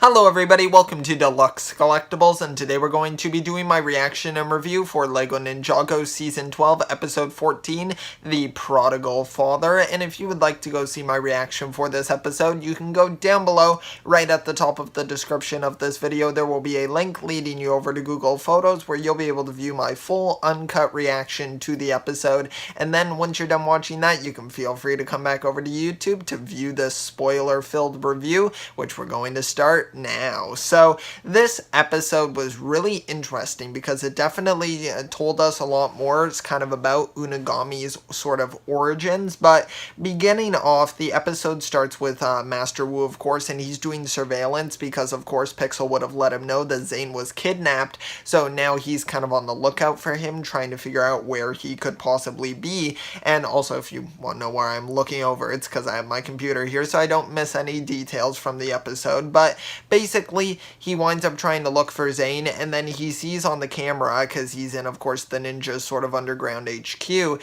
Hello everybody, welcome to Deluxe Collectibles, and today we're going to be doing my reaction and review for LEGO Ninjago Season 12, Episode 14, The Prodigal Father. And if you would like to go see my reaction for this episode, you can go down below, right at the top of the description of this video. There will be a link leading you over to Google Photos where you'll be able to view my full uncut reaction to the episode. And then once you're done watching that, you can feel free to come back over to YouTube to view this spoiler-filled review, which we're going to start now. So this episode was really interesting because it definitely told us a lot more. It's kind of about Unagami's sort of origins, but beginning off, the episode starts with Master Wu, of course, and he's doing surveillance because, of course, Pixel would have let him know that Zane was kidnapped, so now he's kind of on the lookout for him, trying to figure out where he could possibly be. And also, if you want to know where I'm looking over, it's because I have my computer here so I don't miss any details from the episode. But basically, he winds up trying to look for Zane, and then he sees on the camera, because he's in, of course, the ninja's sort of underground HQ,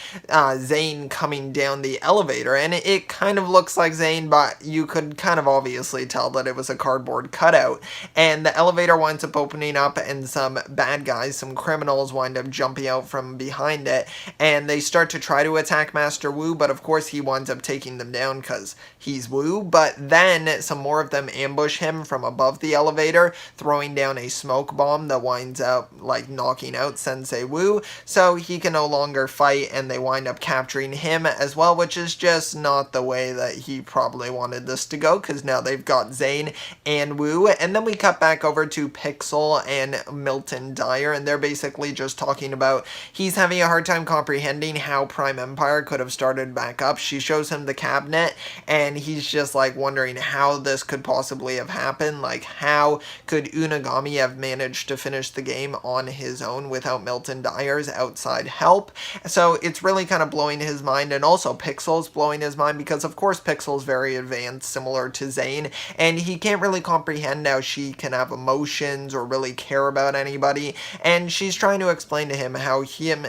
Zane coming down the elevator, and it kind of looks like Zane, but you could kind of obviously tell that it was a cardboard cutout. And the elevator winds up opening up, and some bad guys, some criminals, wind up jumping out from behind it, and they start to try to attack Master Wu, but of course he winds up taking them down because he's Wu. But then some more of them ambush him from above the elevator, throwing down a smoke bomb that winds up like knocking out Sensei Wu, so he can no longer fight, and they wind up capturing him as well, which is just not the way that he probably wanted this to go, because now they've got Zane and Wu. And then we cut back over to Pixel and Milton Dyer, and they're basically just talking about he's having a hard time comprehending how Prime Empire could have started back up. She shows him the cabinet, and he's just like wondering how this could possibly have happened. Like, how could Unagami have managed to finish the game on his own without Milton Dyer's outside help? So it's really kind of blowing his mind, and also Pixel's blowing his mind because, of course, Pixel's very advanced, similar to Zane, and he can't really comprehend how she can have emotions or really care about anybody. And she's trying to explain to him how him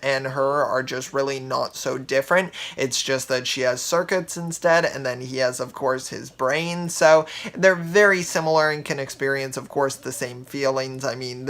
and her are just really not so different. It's just that she has circuits instead, and then he has, of course, his brain. So they're very similar and can experience, of course, the same feelings. I mean,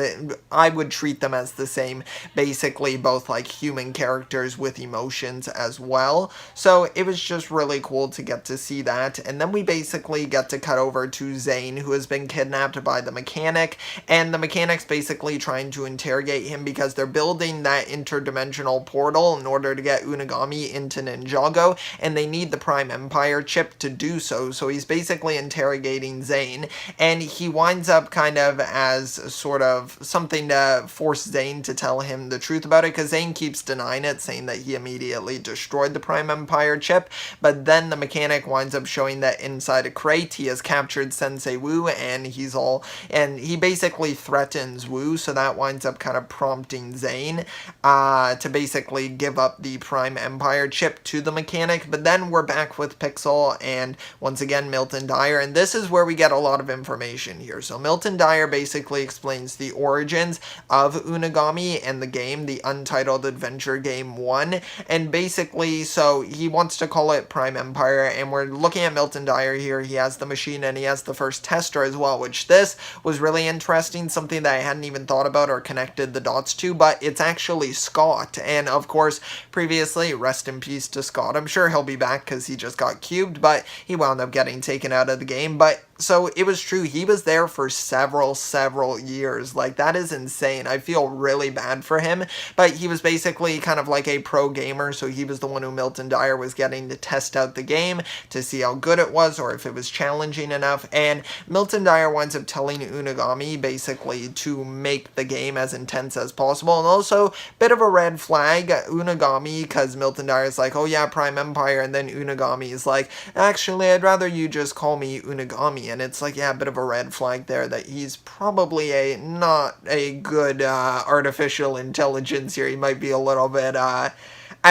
I would treat them as the same, basically both like human characters with emotions as well. So it was just really cool to get to see that. And then we basically get to cut over to Zane, who has been kidnapped by the mechanic, and the mechanic's basically trying to interrogate him because they're building that interdimensional portal in order to get Unagami into Ninjago, and they need the Prime Empire chip to do so. So he's basically interrogating Zane, and he winds up kind of as sort of something to force Zane to tell him the truth about it, because Zane keeps denying it, saying that he immediately destroyed the Prime Empire chip. But then the mechanic winds up showing that inside a crate he has captured Sensei Wu, and he basically threatens Wu, so that winds up kind of prompting Zane to basically give up the Prime Empire chip to the mechanic. But then we're back with Pixel and once again Milton Dyer, and this is where we get a lot of information here. So Milton Dyer basically explains the origins of Unagami and the game, the Untitled Adventure Game 1, and basically, so he wants to call it Prime Empire, and we're looking at Milton Dyer here. He has the machine, and he has the first tester as well, which this was really interesting, something that I hadn't even thought about or connected the dots to, but it's actually Scott. And of course, previously, rest in peace to Scott. I'm sure he'll be back because he just got cubed, but he wound up getting taken out of the game. But so it was true, he was there for several years. Like, that is insane. I feel really bad for him, but he was basically kind of like a pro gamer, so he was the one who Milton Dyer was getting to test out the game to see how good it was or if it was challenging enough. And Milton Dyer winds up telling Unagami basically to make the game as intense as possible, and also bit of a red flag, Unagami, because Milton Dyer is like, oh yeah, Prime Empire, and then Unagami is like, actually, I'd rather you just call me Unagami. And it's like, yeah, a bit of a red flag there that he's probably not a good artificial intelligence here. He might be a little bit I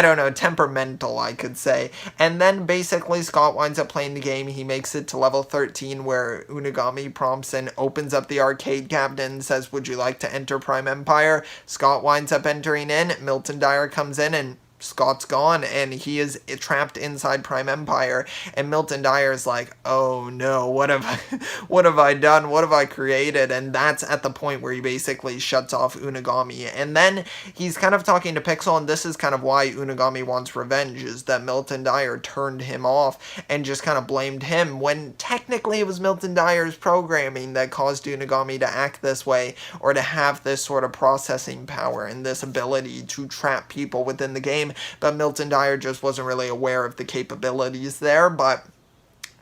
don't know, temperamental, I could say. And then basically Scott winds up playing the game. He makes it to level 13 where Unagami prompts and opens up the arcade cabinet and says, would you like to enter Prime Empire? Scott winds up entering in. Milton Dyer comes in and Scott's gone and he is trapped inside Prime Empire, and Milton Dyer is like, oh no, what have what have I done? What have I created? And that's at the point where he basically shuts off Unagami. And then he's kind of talking to Pixel, and this is kind of why Unagami wants revenge, is that Milton Dyer turned him off and just kind of blamed him, when technically it was Milton Dyer's programming that caused Unagami to act this way, or to have this sort of processing power and this ability to trap people within the game, but Milton Dyer just wasn't really aware of the capabilities there. But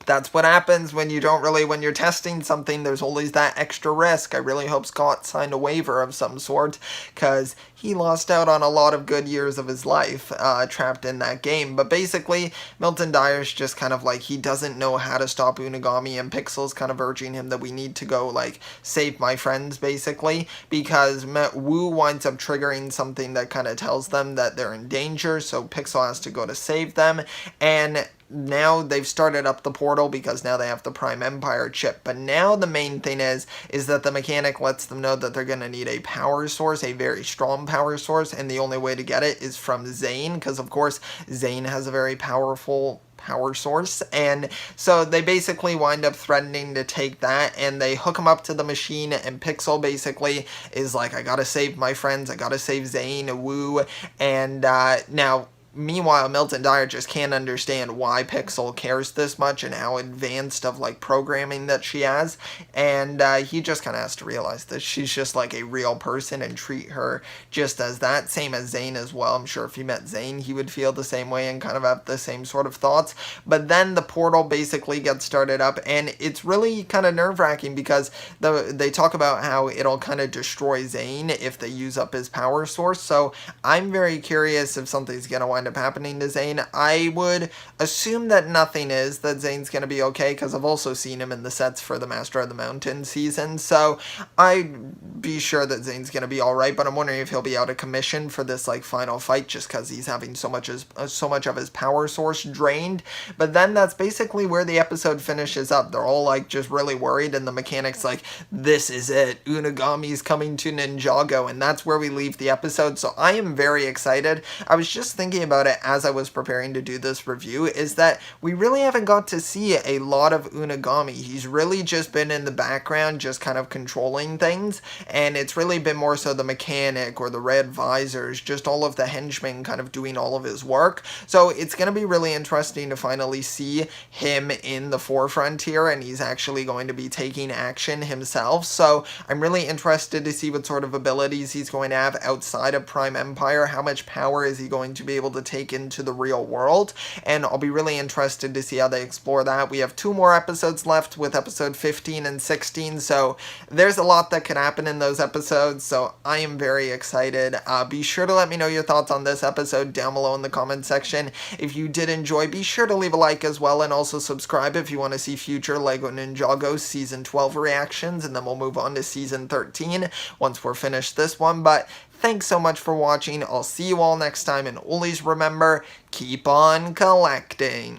that's what happens when you don't really, when you're testing something, there's always that extra risk. I really hope Scott signed a waiver of some sort, because he lost out on a lot of good years of his life trapped in that game. But basically, Milton Dyer's just kind of like, he doesn't know how to stop Unagami, and Pixel's kind of urging him that we need to go, like, save my friends, basically, because Wu winds up triggering something that kind of tells them that they're in danger, so Pixel has to go to save them. And now they've started up the portal because now they have the Prime Empire chip. But now the main thing is that the mechanic lets them know that they're going to need a power source, a very strong power source, and the only way to get it is from Zane, because of course Zane has a very powerful power source. And so they basically wind up threatening to take that, and they hook him up to the machine, and Pixel basically is like, I gotta save my friends, I gotta save Zane, Wu, and now meanwhile, Milton Dyer just can't understand why Pixel cares this much and how advanced of, like, programming that she has. And he just kind of has to realize that she's just, like, a real person and treat her just as that. Same as Zane as well. I'm sure if he met Zane, he would feel the same way and kind of have the same sort of thoughts. But then the portal basically gets started up, and it's really kind of nerve-wracking because they talk about how it'll kind of destroy Zane if they use up his power source. So I'm very curious if something's going to wind up happening to Zane. I would assume that nothing is, that Zane's going to be okay, because I've also seen him in the sets for the Master of the Mountain season, so I'd be sure that Zane's going to be alright, but I'm wondering if he'll be out of commission for this, like, final fight, just because he's having so much of his power source drained. But then that's basically where the episode finishes up. They're all, like, just really worried, and the mechanic's like, this is it, Unagami's coming to Ninjago, and that's where we leave the episode. So I am very excited. I was just thinking about it as I was preparing to do this review, is that we really haven't got to see a lot of Unagami. He's really just been in the background, just kind of controlling things, and it's really been more so the mechanic or the red visors, just all of the henchmen kind of doing all of his work. So it's going to be really interesting to finally see him in the forefront here, and he's actually going to be taking action himself. So I'm really interested to see what sort of abilities he's going to have outside of Prime Empire. How much power is he going to be able to take into the real world? And I'll be really interested to see how they explore that. We have 2 more episodes left with episode 15 and 16, so there's a lot that could happen in those episodes, so I am very excited. Be sure to let me know your thoughts on this episode down below in the comment section. If you did enjoy, be sure to leave a like as well, and also subscribe if you want to see future LEGO Ninjago Season 12 reactions, and then we'll move on to Season 13 once we're finished this one. But thanks so much for watching. I'll see you all next time, and always remember, keep on collecting.